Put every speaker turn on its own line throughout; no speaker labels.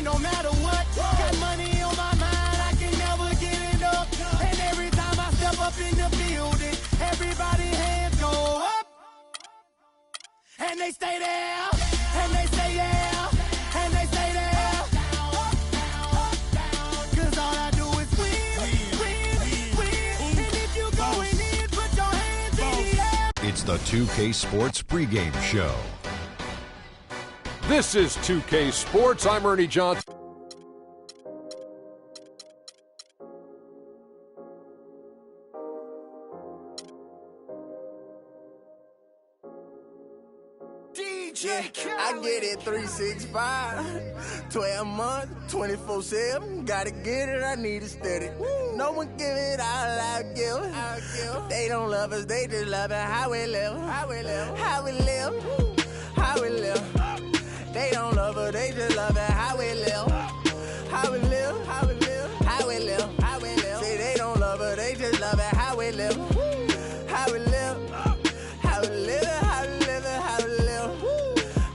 no matter what. Got money on my mind, I can never get enough. And every time I step up in the building, everybody hands go up. And they stay there, and they stay there, and they stay there. Cause all I do is win. And if you going in, put your hands in the air.
It's the 2K Sports pregame show.
This is 2K Sports. I'm Ernie Johnson.
I get it 365, 12 months, 24/7. Gotta get it, I need it steady. No one give it all I give. They don't love us, they just love it how we live. How we live. How we live. They don't love us, they just love it how we live. How we live. How we live. How we live. How we live. Say they don't love us, they just love it how we live. How we live. How we live. How we live. How we live. How we live.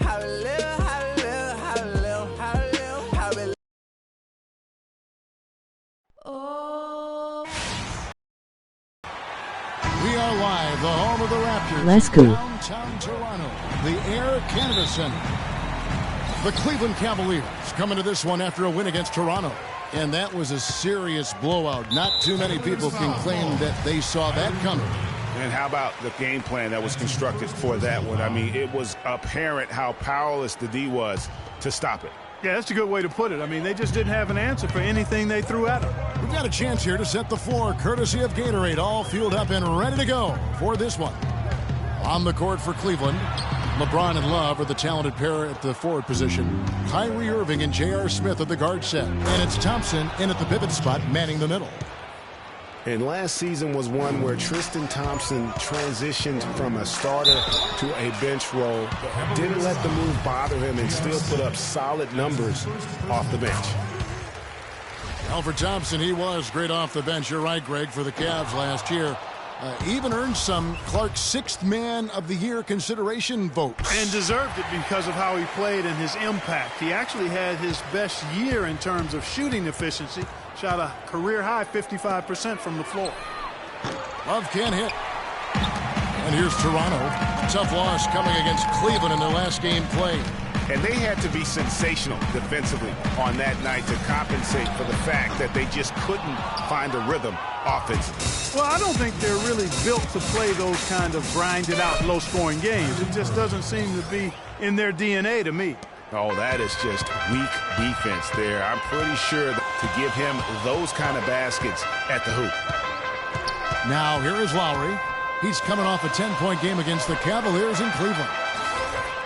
How we live. How we live. How we live. How we live.
Oh.
We are live, the home of the Raptors.
Let's go.
Downtown Toronto, the Air Canada Center. The Cleveland Cavaliers coming to this one after a win against Toronto. And that was a serious blowout. Not too many people can claim that they saw that coming.
And how about the game plan that was constructed for that one? I mean, it was apparent how powerless the D was to stop it.
Yeah, that's a good way to put it. I mean, they just didn't have an answer for anything they threw at them.
We've got a chance here to set the floor, courtesy of Gatorade, all fueled up and ready to go for this one. On the court for Cleveland, LeBron and Love are the talented pair at the forward position. Kyrie Irving and J.R. Smith at the guard set. And it's Thompson in at the pivot spot, manning the middle.
And last season was one where Tristan Thompson transitioned from a starter to a bench role. Didn't let the move bother him and still put up solid numbers off the bench.
Alfred Thompson, he was great off the bench. You're right, Greg, for the Cavs last year. Even earned some Clark's sixth man of the year consideration votes.
And deserved it because of how he played and his impact. He actually had his best year in terms of shooting efficiency. Shot a career-high 55% from the floor.
Love can't hit. And here's Toronto. Tough loss coming against Cleveland in their last game played.
And they had to be sensational defensively on that night to compensate for the fact that they just couldn't find a rhythm offensively.
Well, I don't think they're really built to play those kind of grinded-out, low-scoring games. It just doesn't seem to be in their DNA to me.
Oh, that is just weak defense there. I'm pretty sure that to give him those kind of baskets at the hoop.
Now, here is Lowry. He's coming off a 10-point game against the Cavaliers in Cleveland.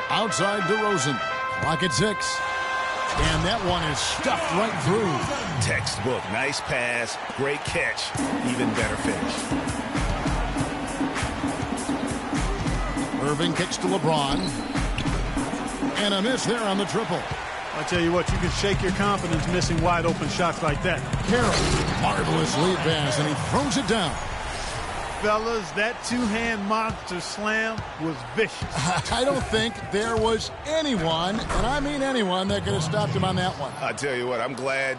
Outside DeRozan. Clock at 6. And that one is stuffed right through.
Textbook. Nice pass. Great catch. Even better finish.
Irving kicks to LeBron. And a miss there on the triple.
I tell you what, you can shake your confidence missing wide open shots like that.
Carroll. Marvelous lead pass, and he throws it down.
Fellas, that two-hand monster slam was vicious.
I don't think there was anyone, and I mean anyone, that could have stopped him on that one.
I tell you what, I'm glad.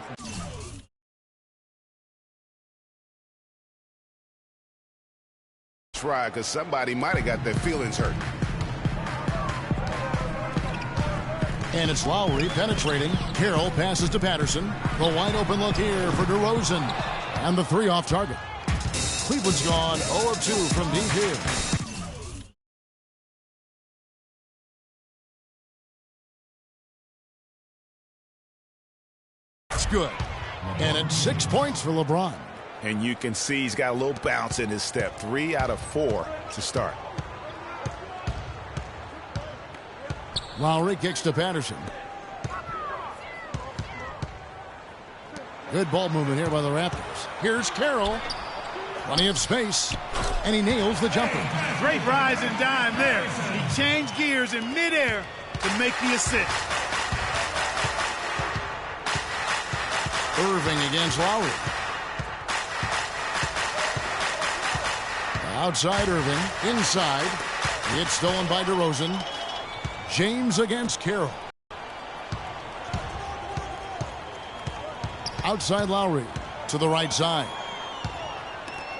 Try, because somebody might have got their feelings hurt.
And it's Lowry penetrating. Carroll passes to Patterson. The wide open look here for DeRozan. And the three off target. Cleveland's gone 0 of 2 from deep here. It's good. And it's 6 points for LeBron.
And you can see he's got a little bounce in his step. 3 out of 4 to start.
Lowry kicks to Patterson. Good ball movement here by the Raptors. Here's Carroll. Plenty of space. And he nails the jumper.
Great rise and dime there. He changed gears in midair to make the assist.
Irving against Lowry. Outside Irving. Inside. It's stolen by DeRozan. James against Carroll. Outside Lowry to the right side.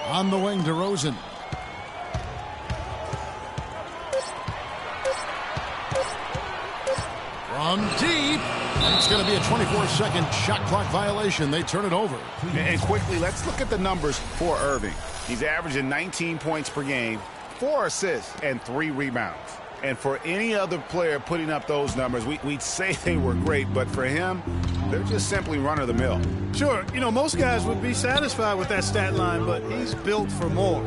On the wing, DeRozan. From deep. And it's going to be a 24-second shot clock violation. They turn it over.
And quickly, let's look at the numbers for Irving. He's averaging 19 points per game, 4 assists, and 3 rebounds. And for any other player putting up those numbers, we'd say they were great, but for him, they're just simply run-of-the-mill.
Sure, you know, most guys would be satisfied with that stat line, but he's built for more.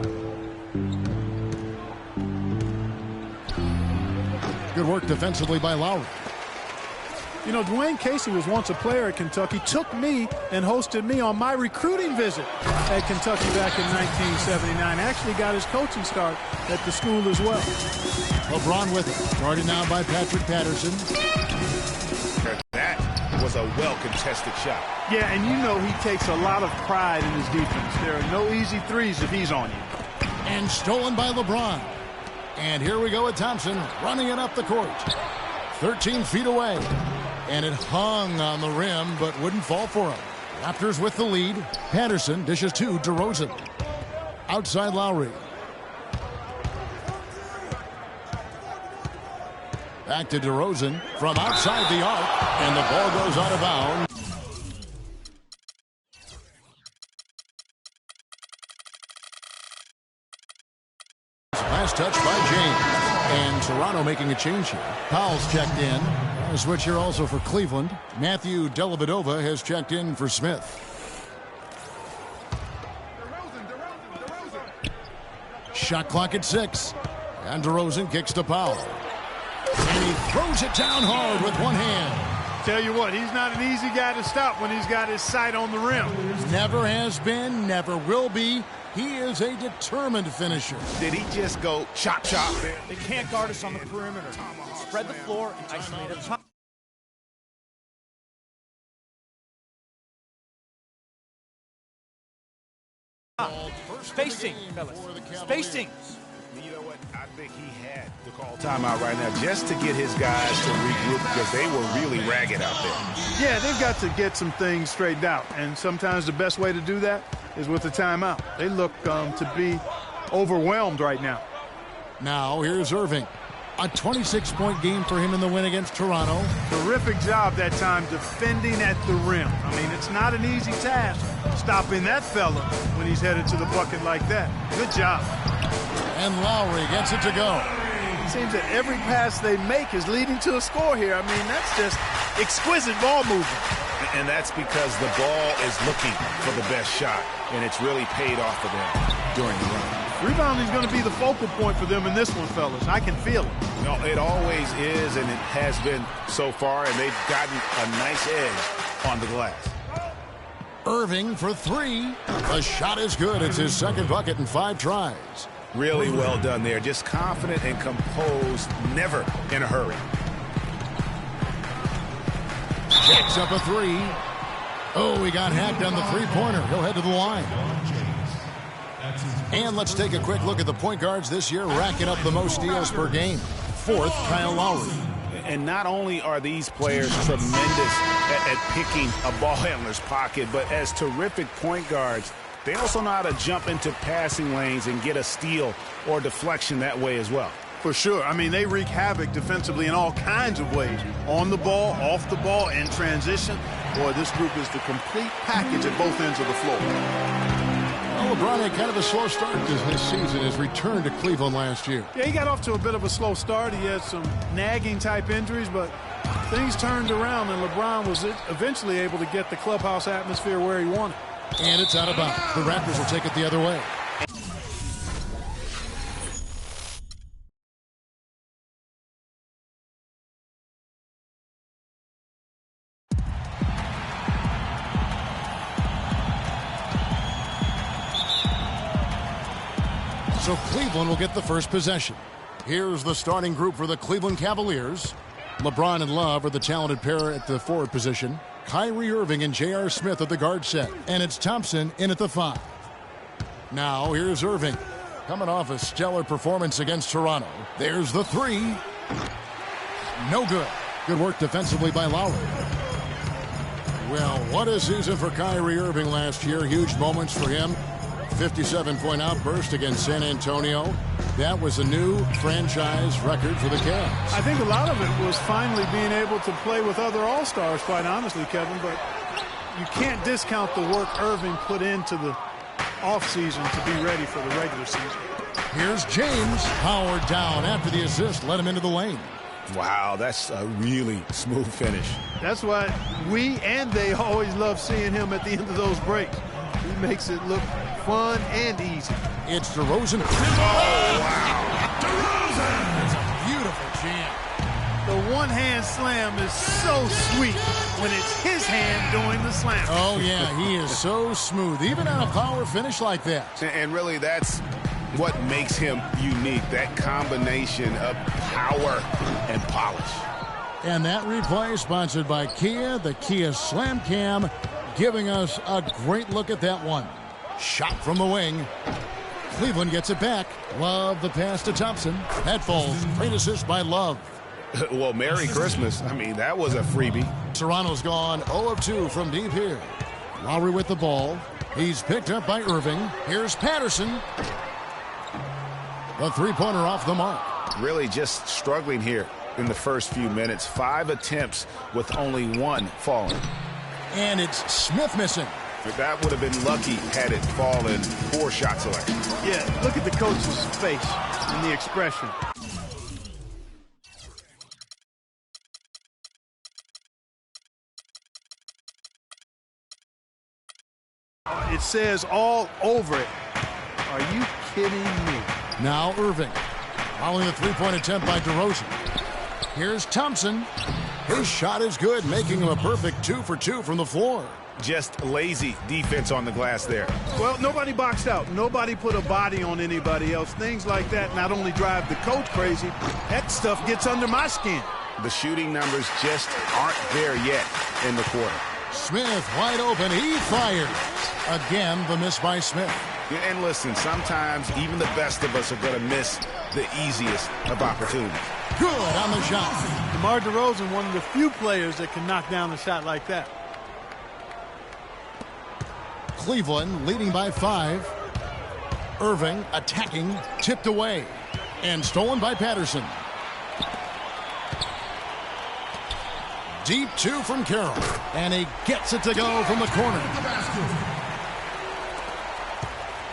Good work defensively by Lowry.
You know, Dwayne Casey was once a player at Kentucky, took me and hosted me on my recruiting visit at Kentucky back in 1979. Actually got his coaching start at the school as well.
LeBron with it. Guarded now by Patrick Patterson.
That was a well-contested shot.
Yeah, and you know he takes a lot of pride in his defense. There are no easy threes if he's on you.
And stolen by LeBron. And here we go with Thompson running it up the court. 13 feet away. And it hung on the rim, but wouldn't fall for him. Raptors with the lead. Patterson dishes to DeRozan. Outside Lowry. Back to DeRozan from outside the arc. And the ball goes out of bounds. Last touch by James. And Toronto making a change here. Powell's checked in. A switch here also for Cleveland. Matthew Dellavedova has checked in for Smith. Shot clock at 6. And DeRozan kicks to Powell. And he throws it down hard with one hand.
Tell you what, he's not an easy guy to stop when he's got his sight on the rim.
Never has been, never will be. He is a determined finisher.
Did he just go chop, chop?
They can't guard us on the perimeter. Spread the floor and isolate us. Spacing, fellas. Spacing.
You know what? I think he had to call timeout right now just to get his guys to regroup because they were really ragged out there.
Yeah, they've got to get some things straightened out, and sometimes the best way to do that is with a timeout. They look to be overwhelmed right now.
Now here's Irving. A 26-point game for him in the win against Toronto.
Terrific job that time defending at the rim. I mean, it's not an easy task stopping that fella when he's headed to the bucket like that. Good job.
And Lowry gets it to go.
It seems that every pass they make is leading to a score here. I mean, that's just exquisite ball movement.
And that's because the ball is looking for the best shot, and it's really paid off for them during the run.
Rebounding is going to be the focal point for them in this one, fellas. I can feel it.
No, it always is, and it has been so far, and they've gotten a nice edge on the glass.
Irving for 3. The shot is good. It's his second bucket in 5 tries.
Really well done there. Just confident and composed, never in a hurry.
Checks up a 3. Oh, he got hacked on the three-pointer. He'll head to the line. And let's take a quick look at the point guards this year, racking up the most steals per game. 4th, Kyle Lowry.
And not only are these players tremendous at picking a ball handler's pocket, but as terrific point guards, they also know how to jump into passing lanes and get a steal or deflection that way as well.
For sure. I mean, they wreak havoc defensively in all kinds of ways. On the ball, off the ball, in transition. Boy, this group is the complete package at both ends of the floor.
Well, LeBron had kind of a slow start this season. His return to Cleveland last year.
Yeah, he got off to a bit of a slow start. He had some nagging type injuries, but things turned around, and LeBron was eventually able to get the clubhouse atmosphere where he wanted.
And it's out of bounds. The Raptors will take it the other way. So Cleveland will get the first possession. Here's the starting group for the Cleveland Cavaliers. LeBron and Love are the talented pair at the forward position. Kyrie Irving and J.R. Smith at the guard set. And it's Thompson in at the 5. Now here's Irving. Coming off a stellar performance against Toronto. There's the 3. No good. Good work defensively by Lowry. Well, what a season for Kyrie Irving last year. Huge moments for him. 57-point outburst against San Antonio. That was a new franchise record for the Cavs.
I think a lot of it was finally being able to play with other All-Stars, quite honestly, Kevin. But you can't discount the work Irving put into the offseason to be ready for the regular season.
Here's James. Howard down after the assist. Let him into the lane.
Wow, that's a really smooth finish.
That's why we and they always love seeing him at the end of those breaks. He makes it look fun and easy.
It's DeRozan.
Oh, wow.
DeRozan! It's a beautiful jam.
The one-hand slam is so sweet when it's his hand doing the slam.
Oh, yeah, he is so smooth, even on a power finish like that.
And really, that's what makes him unique, that combination of power and polish.
And that replay sponsored by Kia, the Kia Slam Cam, giving us a great look at that one. Shot from the wing. Cleveland gets it back. Love the pass to Thompson. That falls. Great assist by Love.
Well, Merry Christmas. I mean, that was a freebie.
Toronto's gone 0 of 2 from deep here. Lowry with the ball. He's picked up by Irving. Here's Patterson. The three-pointer off the mark.
Really just struggling here in the first few minutes. 5 attempts with only 1 falling.
And it's Smith missing.
That would have been lucky had it fallen. Poor shot selection.
Yeah, look at the coach's face and the expression. It says all over it. Are you kidding me?
Now Irving. Following the three-point attempt by DeRozan. Here's Thompson. His shot is good, making him a perfect 2 for 2 from the floor.
Just lazy defense on the glass there.
Well, nobody boxed out. Nobody put a body on anybody else. Things like that not only drive the coach crazy, that stuff gets under my skin.
The shooting numbers just aren't there yet in the quarter.
Smith wide open. He fires. Again, the miss by Smith.
And listen, sometimes even the best of us are going to miss the easiest of opportunities.
Good on the shot.
DeMar DeRozan, one of the few players that can knock down a shot like that.
Cleveland leading by 5. Irving attacking, tipped away, and stolen by Patterson. Deep 2 from Carroll, and he gets it to go from the corner.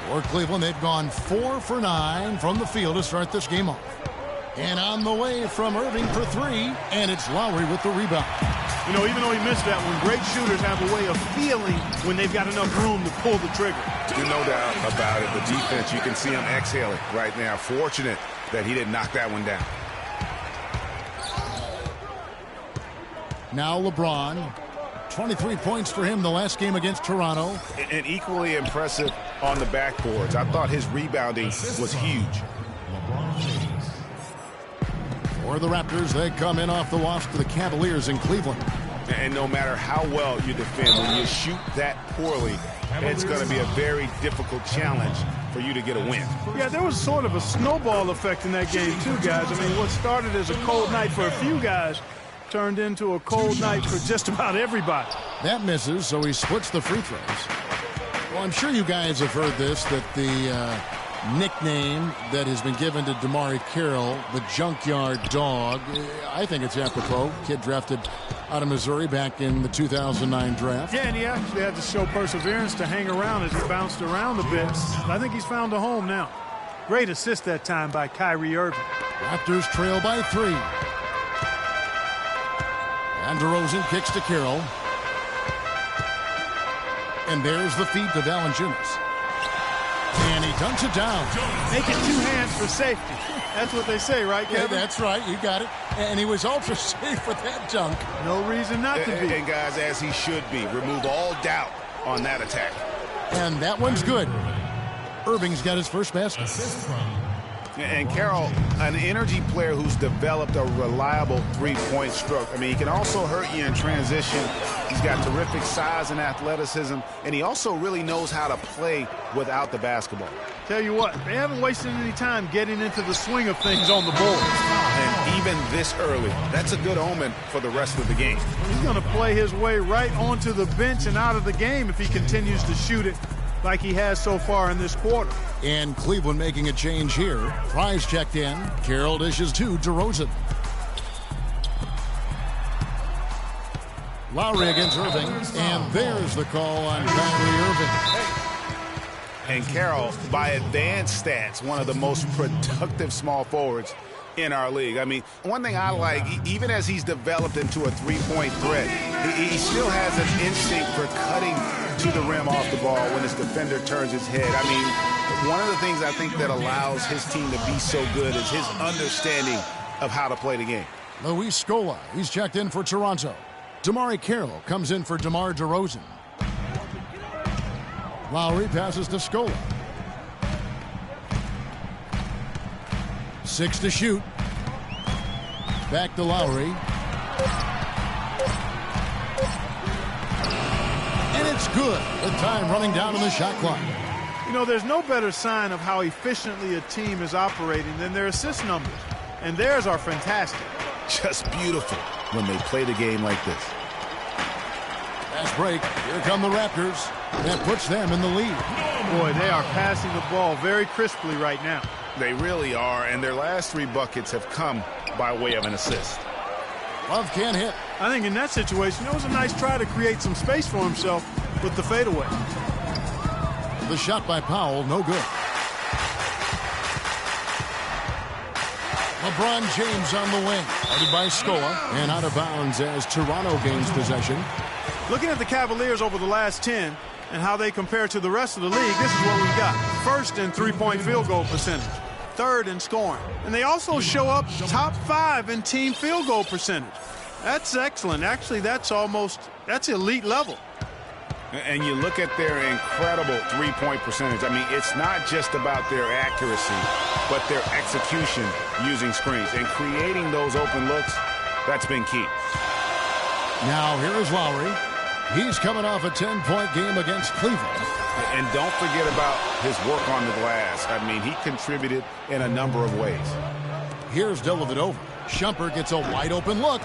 For Cleveland, they've gone 4 for 9 from the field to start this game off. And on the way from Irving for 3, and it's Lowry with the rebound.
You know, even though he missed that one, great shooters have a way of feeling when they've got enough room to pull the trigger.
No doubt about it. The defense, you can see him exhaling right now. Fortunate that he didn't knock that one down.
Now LeBron. 23 points for him the last game against Toronto.
And equally impressive on the backboards. I thought his rebounding was huge.
For the Raptors, they come in off the loss to the Cavaliers in Cleveland.
And no matter how well you defend, when you shoot that poorly, it's going to be a very difficult challenge for you to get a win.
Yeah, there was sort of a snowball effect in that game too, guys. I mean, what started as a cold night for a few guys turned into a cold night for just about everybody.
That misses, so he splits the free throws. Well, I'm sure you guys have heard this, that the nickname that has been given to DeMar Carroll, the Junkyard Dog, I think it's apropos. Kid drafted out of Missouri back in the 2009 draft.
Yeah, and he actually had to show perseverance to hang around as he bounced around a bit. I think he's found a home now. Great assist that time by Kyrie Irving.
Raptors trail by 3. And DeRozan kicks to Carroll. And there's the feed to Valanciunas. And he dunks it down.
Make it 2 hands for safety. That's what they say, right, Kevin?
Yeah, that's right. You got it. And he was ultra safe with that dunk.
No reason not to be.
And guys, as he should be. Remove all doubt on that attack.
And that one's good. Irving's got his first basket.
And Carroll, an energy player who's developed a reliable three-point stroke. I mean, he can also hurt you in transition. He's got terrific size and athleticism, and he also really knows how to play without the basketball.
Tell you what, they haven't wasted any time getting into the swing of things on the board.
And even this early, that's a good omen for the rest of the game.
He's going to play his way right onto the bench and out of the game if he continues to shoot it like he has so far in this quarter.
And Cleveland making a change here. Price checked in. Carroll dishes to DeRozan. Lowry against Irving. And there's the call on Kyrie Irving.
And Carroll, by advanced stats, one of the most productive small forwards in our league. I mean, one thing I like, even as he's developed into a three-point threat, he still has an instinct for cutting to the rim off the ball when his defender turns his head. I mean, one of the things I think that allows his team to be so good is his understanding of how to play the game.
Luis Scola, he's checked in for Toronto. DeMar Carroll comes in for DeMar DeRozan. Lowry passes to Scola. 6 to shoot. Back to Lowry. And it's good. The time running down on the shot clock.
You know, there's no better sign of how efficiently a team is operating than their assist numbers. And theirs are fantastic.
Just beautiful when they play the game like this.
Fast break. Here come the Raptors. That puts them in the lead.
Boy, they are passing the ball very crisply right now.
They really are, and their last 3 buckets have come by way of an assist.
Love can't hit.
I think in that situation, it was a nice try to create some space for himself with the fadeaway.
The shot by Powell, no good. LeBron James on the wing. Guarded by Scola, and out of bounds as Toronto gains possession.
Looking at the Cavaliers over the last 10 and how they compare to the rest of the league, this is what we've got. First in three-point field goal percentage. Third in scoring. And they also show up top 5 in team field goal percentage. That's excellent. Actually, that's elite level.
And you look at their incredible three-point percentage. I mean, it's not just about their accuracy, but their execution using screens. And creating those open looks, that's been key.
Now, here is Lowry. He's coming off a 10-point game against Cleveland.
And don't forget about his work on the glass. I mean, he contributed in a number of ways.
Here's Dellavedova. Shumpert gets a wide-open look.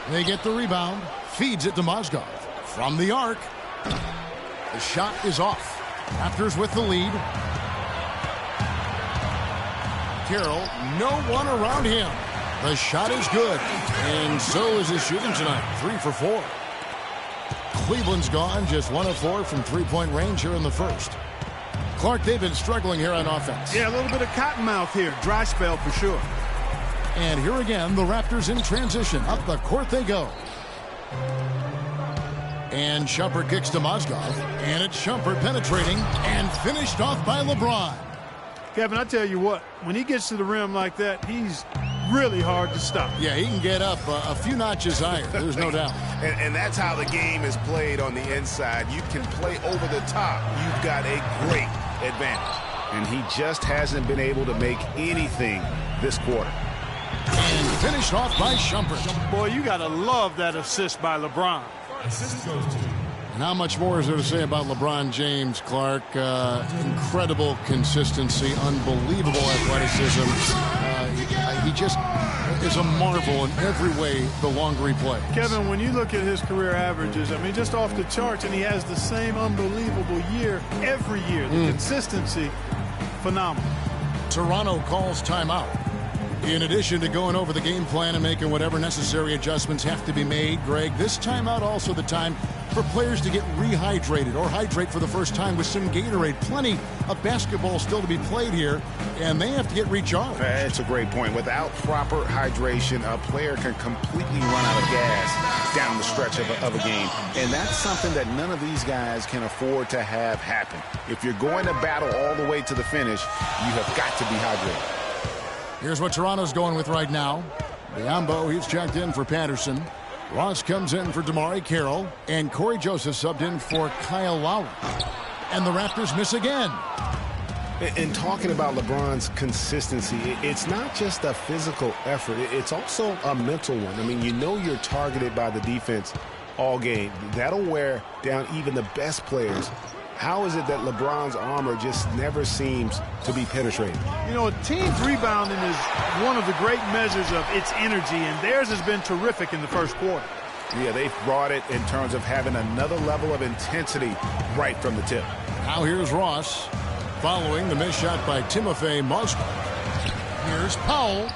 They get the rebound. Feeds it to Mozgov. From the arc. The shot is off. Raptors with the lead. Carroll, no one around him. The shot is good. And so is his shooting tonight. 3 for 4. Cleveland's gone just 1 of 4 from three-point range here in the first. Clark, they've been struggling here on offense.
Yeah, a little bit of cottonmouth here. Dry spell for sure.
And here again, the Raptors in transition. Up the court they go. And Shumpert kicks to Mozgov. And it's Shumpert penetrating and finished off by LeBron.
Kevin, I tell you what, when he gets to the rim like that, he's really hard to stop.
Yeah, he can get up a few notches higher. There's no doubt.
And that's how the game is played on the inside. You can play over the top. You've got a great advantage. And he just hasn't been able to make anything this quarter.
And finished off by Shumpert.
Boy, you got to love that assist by LeBron.
Assist goes to.
And how much more is there to say about LeBron James, Clark? Incredible consistency, unbelievable athleticism. He just is a marvel in every way the longer he plays.
Kevin, when you look at his career averages, I mean, just off the charts, and he has the same unbelievable year every year. The consistency, phenomenal.
Toronto calls timeout. In addition to going over the game plan and making whatever necessary adjustments have to be made, Greg, this timeout also the time for players to get rehydrated or hydrate for the first time with some Gatorade. Plenty of basketball still to be played here, and they have to get recharged.
That's a great point. Without proper hydration, a player can completely run out of gas down the stretch of a game. And that's something that none of these guys can afford to have happen. If you're going to battle all the way to the finish, you have got to be hydrated.
Here's what Toronto's going with right now. Biyombo, he's checked in for Patterson. Ross comes in for DeMar Carroll. And Corey Joseph subbed in for Kyle Lowry. And the Raptors miss again.
And talking about LeBron's consistency, it's not just a physical effort. It's also a mental one. I mean, you know you're targeted by the defense all game. That'll wear down even the best players. How is it that LeBron's armor just never seems to be penetrated?
You know, a team's rebounding is one of the great measures of its energy, and theirs has been terrific in the first quarter.
Yeah, they've brought it in terms of having another level of intensity right from the tip.
Now here's Ross. Following the missed shot by Timofey Mozgov. Here's Powell.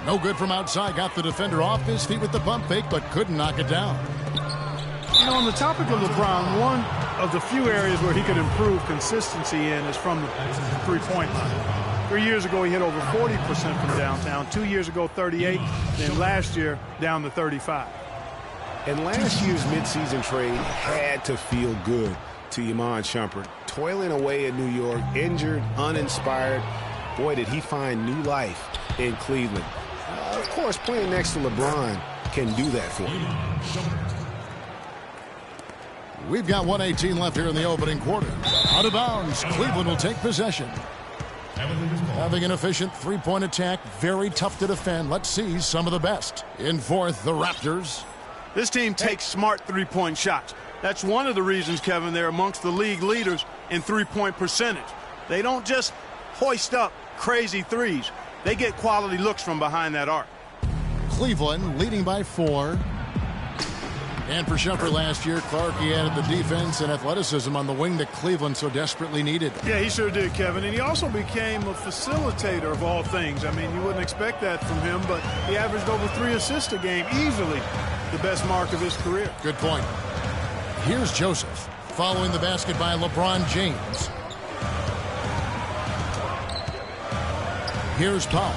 No good from outside. Got the defender off his feet with the pump fake, but couldn't knock it down.
You know, on the topic of LeBron, one of the few areas where he could improve consistency in is from the three-point line. 3 years ago, he hit over 40% from downtown. 2 years ago, 38. Then last year, down to 35.
And last year's midseason trade had to feel good to Iman Shumpert. Toiling away in New York, injured, uninspired. Boy, did he find new life in Cleveland. Of course, playing next to LeBron can do that for you.
We've got 1:18 left here in the opening quarter. Out of bounds, Cleveland will take possession. Having an efficient three-point attack, very tough to defend. Let's see some of the best. In fourth, the Raptors.
This team takes smart three-point shots. That's one of the reasons, Kevin, they're amongst the league leaders in three-point percentage. They don't just hoist up crazy threes. They get quality looks from behind that arc.
Cleveland leading by 4. And for Shumpert last year, Clark, he added the defense and athleticism on the wing that Cleveland so desperately needed.
Yeah, he sure did, Kevin. And he also became a facilitator of all things. I mean, you wouldn't expect that from him, but he averaged over 3 assists a game, easily the best mark of his career.
Good point. Here's Joseph, following the basket by LeBron James. Here's Powell.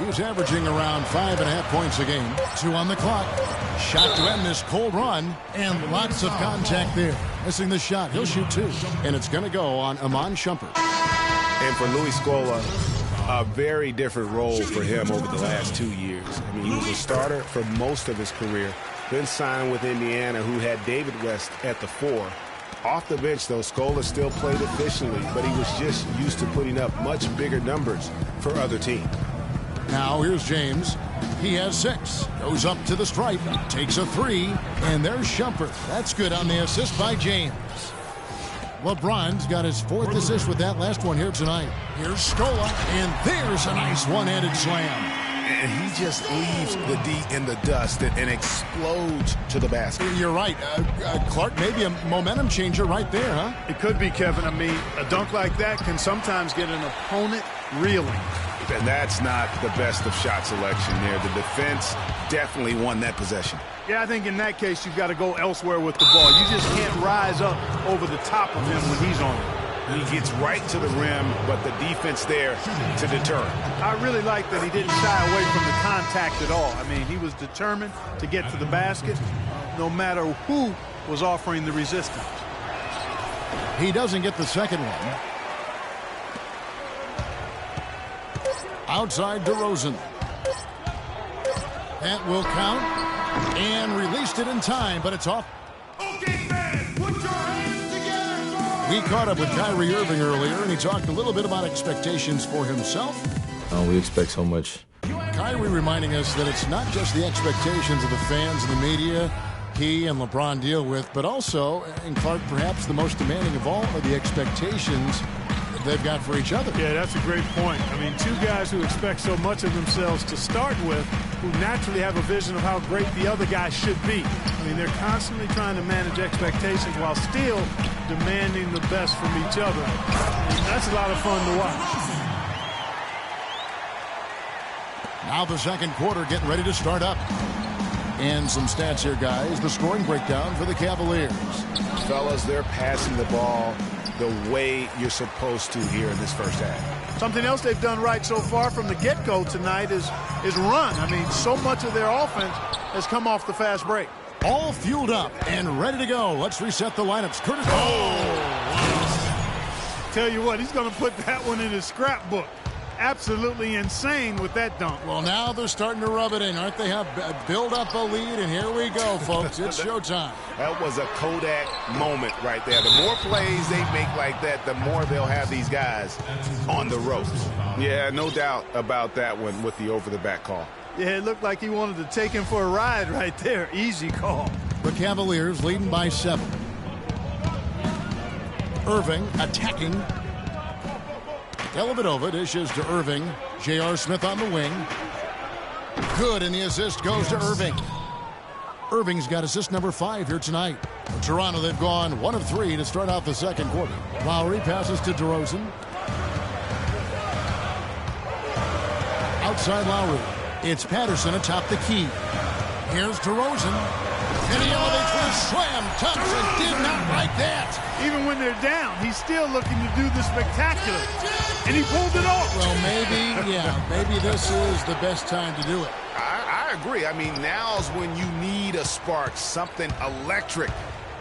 He's averaging around 5.5 points a game. 2 on the clock. Shot to end this cold run, and lots of contact there. Missing the shot. He'll shoot 2. And it's going to go on Iman Shumpert.
And for Luis Scola, a very different role for him over the last 2 years. I mean, he was a starter for most of his career, then signed with Indiana, who had David West at the 4. Off the bench, though, Scola still played efficiently, but he was just used to putting up much bigger numbers for other teams.
Now here's James. He has 6. Goes up to the stripe. Takes a 3. And there's Shumpert. That's good on the assist by James. LeBron's got his 4th assist with that last one here tonight. Here's Scola. And there's a nice one-handed slam.
And he just leaves the D in the dust and explodes to the basket.
You're right. Clark, maybe a momentum changer right there, huh?
It could be, Kevin. I mean, a dunk like that can sometimes get an opponent reeling.
And that's not the best of shot selection there. The defense definitely won that possession.
Yeah, I think in that case, you've got to go elsewhere with the ball. You just can't rise up over the top of him when he's on it.
He gets right to the rim, but the defense there to deter him.
I really like that he didn't shy away from the contact at all. I mean, he was determined to get to the basket no matter who was offering the resistance.
He doesn't get the second one. Outside DeRozan. That will count. And released it in time, but it's off.
Okay, fans, put your hands together.
We caught up with Kyrie Irving earlier, and he talked a little bit about expectations for himself.
We expect so much.
Kyrie reminding us that it's not just the expectations of the fans and the media he and LeBron deal with, but also, and Clark, perhaps the most demanding of all, are the expectations they've got for each other.
Yeah, that's a great point. I mean, 2 guys who expect so much of themselves to start with, who naturally have a vision of how great the other guy should be. I mean, they're constantly trying to manage expectations while still demanding the best from each other. And that's a lot of fun to watch.
Now the second quarter getting ready to start up. And some stats here, guys. The scoring breakdown for the Cavaliers.
Fellas, they're passing the ball the way you're supposed to here in this first half.
Something else they've done right so far from the get-go tonight is run. I mean, so much of their offense has come off the fast break.
All fueled up and ready to go. Let's reset the lineups. Curtis.
Oh! Tell you what, he's going to put that one in his scrapbook. absolutely insane with that dunk.
Well, now they're starting to rub it in, aren't they? Have build up a lead, and here we go, folks. It's showtime.
That was a Kodak moment right there. The more plays they make like that, the more they'll have these guys on the ropes. Yeah, no doubt about that one with the over-the-back call.
Yeah, it looked like he wanted to take him for a ride right there. Easy call.
The Cavaliers leading by 7. Irving attacking. Dellavedova dishes to Irving. J.R. Smith on the wing. Good, and the assist goes to Irving. Irving's got assist number 5 here tonight. For Toronto, they've gone 1 of 3 to start out the second quarter. Lowry passes to DeRozan. Outside Lowry. It's Patterson atop the key. Here's DeRozan. And he elevates with a slam. Thompson did not like that.
Even when they're down, he's still looking to do the spectacular. And he pulled it off.
Well, maybe this is the best time to do it.
I agree. I mean, now's when you need a spark, something electric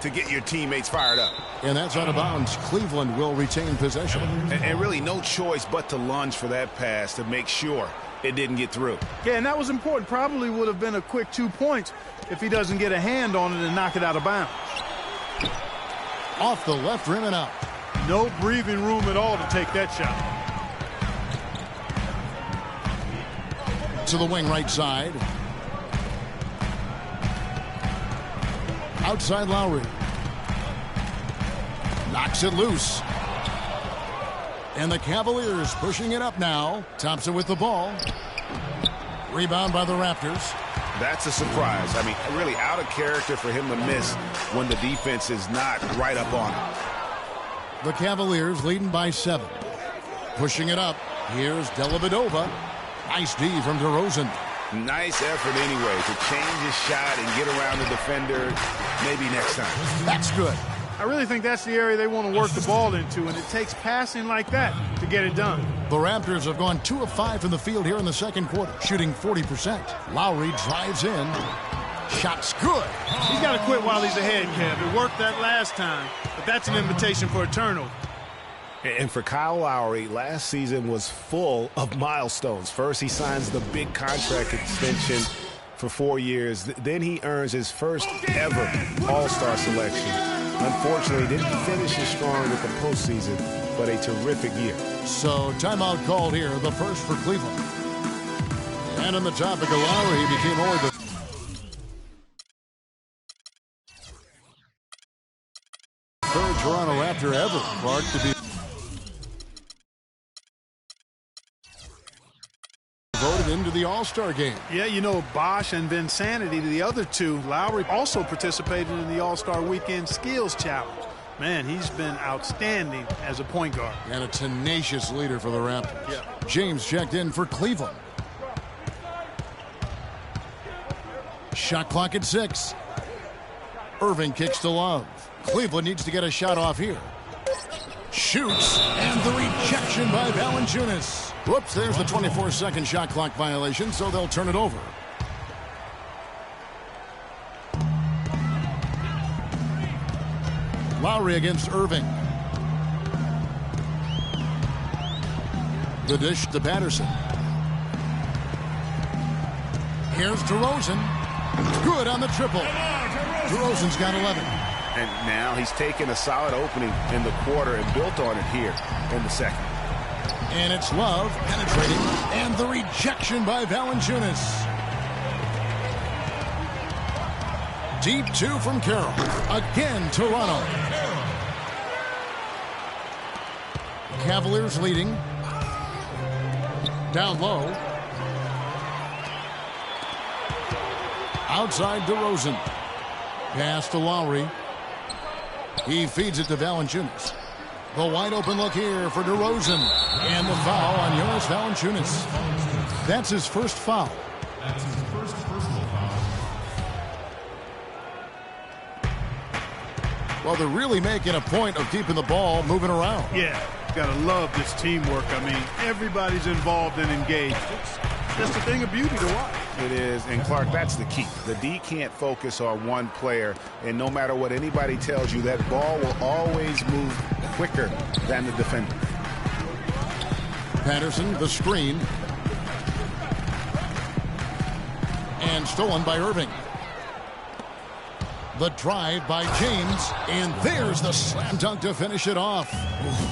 to get your teammates fired up.
And that's out of bounds. Cleveland will retain possession.
And really no choice but to lunge for that pass to make sure it didn't get through.
Yeah, and that was important. Probably would have been a quick 2 points if he doesn't get a hand on it and knock it out of bounds.
Off the left rim and out.
No breathing room at all to take that shot.
To the wing right side. Outside Lowry. Knocks it loose. And the Cavaliers pushing it up now. Thompson with the ball. Rebound by the Raptors.
That's a surprise. I mean, really out of character for him to miss when the defense is not right up on him.
The Cavaliers leading by 7. Pushing it up. Here's Dellavedova. Nice D from DeRozan.
Nice effort anyway to change his shot and get around the defender maybe next time.
That's good.
I really think that's the area they want to work the ball into, and it takes passing like that to get it done.
The Raptors have gone 2 of 5 from the field here in the second quarter, shooting 40%. Lowry drives in. Shot's good.
He's got to quit while he's ahead, Kev. It worked that last time, but that's an invitation for a turnover.
And for Kyle Lowry, last season was full of milestones. First, he signs the big contract extension for 4 years. Then he earns his first ever All-Star selection. Unfortunately, didn't finish as strong with the postseason, but a terrific year.
So, timeout called here, the first for Cleveland. And on the topic of Lowry, he became only the third Toronto Raptor ever, Clark, to be voted into the All-Star game.
Yeah, you know, Bosch and Vinsanity, the other two. Lowry also participated in the All-Star Weekend Skills Challenge. Man, he's been outstanding as a point guard.
And a tenacious leader for the Raptors.
Yeah.
James checked in for Cleveland. Shot clock at 6. Irving kicks to Love. Cleveland needs to get a shot off here. Shoots, and the rejection by Valanciunas. Whoops, there's the 24-second shot clock violation, so they'll turn it over. Lowry against Irving. The dish to Patterson. Here's DeRozan. Good on the triple. DeRozan's got 11.
And now he's taken a solid opening in the quarter and built on it here in the second.
And it's Love penetrating. And the rejection by Valanciunas. Deep 2 from Carroll. Again, Toronto. Cavaliers leading. Down low. Outside DeRozan. Pass to Lowry. He feeds it to Valanciunas. The wide open look here for DeRozan. And the foul on Jonas Valanciunas. That's his first foul.
That's his first personal foul.
Well, they're really making a point of keeping the ball moving around.
Yeah, gotta love this teamwork. I mean, everybody's involved and engaged. It's just a thing of beauty to watch.
It is, and Clark, that's the key. The D can't focus on one player, and no matter what anybody tells you, that ball will always move quicker than the defender.
Patterson, the screen. And stolen by Irving. The drive by James, and there's the slam dunk to finish it off.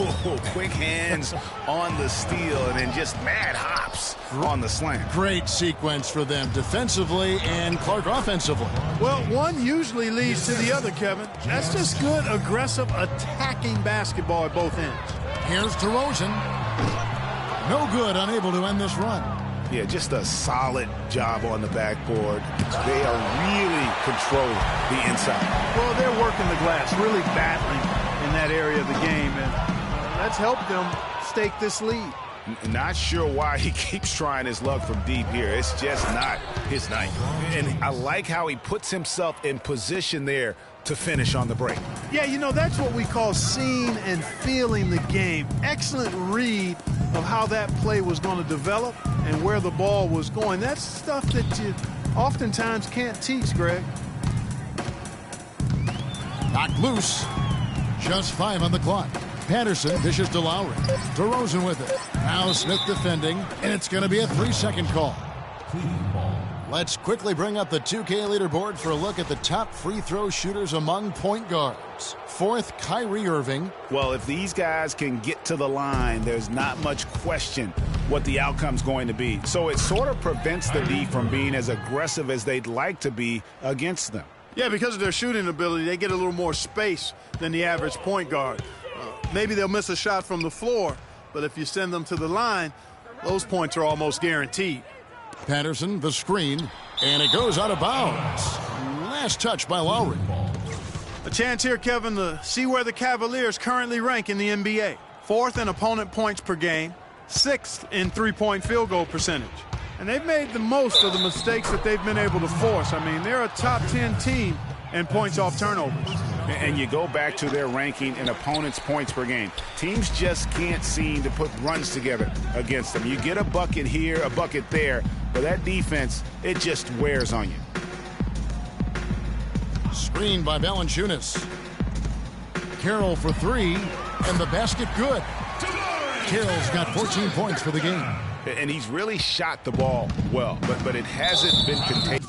Ooh, quick hands on the steal, and then just mad hops on the slam.
Great sequence for them defensively and Clark offensively.
Well, one usually leads to the other, Kevin. That's just good, aggressive, attacking basketball at both ends.
Here's DeRozan. No good, unable to end this run.
Yeah, just a solid job on the backboard. They are really controlling the inside.
Well, they're working the glass, really battling in that area of the game, and that's helped them stake this lead.
Not sure why he keeps trying his luck from deep here. It's just not his night. And I like how he puts himself in position there to finish on the break.
Yeah, you know, that's what we call seeing and feeling the game. Excellent read of how that play was going to develop and where the ball was going. That's stuff that you oftentimes can't teach, Greg.
Knocked loose. Just 5 on the clock. Patterson dishes to Lowry. DeRozan with it. Now Smith defending, and it's going to be a 3-second call. Let's quickly bring up the 2K leaderboard for a look at the top free throw shooters among point guards. 4th, Kyrie Irving.
Well, if these guys can get to the line, there's not much question what the outcome's going to be. So it sort of prevents the D from being as aggressive as they'd like to be against them.
Yeah, because of their shooting ability, they get a little more space than the average point guard. Maybe they'll miss a shot from the floor, but if you send them to the line, those points are almost guaranteed.
Patterson, the screen, and it goes out of bounds. Last touch by Lowry.
A chance here, Kevin, to see where the Cavaliers currently rank in the NBA. 4th in opponent points per game, 6th in three-point field goal percentage. And they've made the most of the mistakes that they've been able to force. I mean, they're a top 10 team in points off turnovers.
And you go back to their ranking in opponents' points per game. Teams just can't seem to put runs together against them. You get a bucket here, a bucket there, but that defense, it just wears on you.
Screen by Valanciunas. Carroll for 3, and the basket good. Carroll's got 14 points for the game.
And he's really shot the ball well, but it hasn't been contained.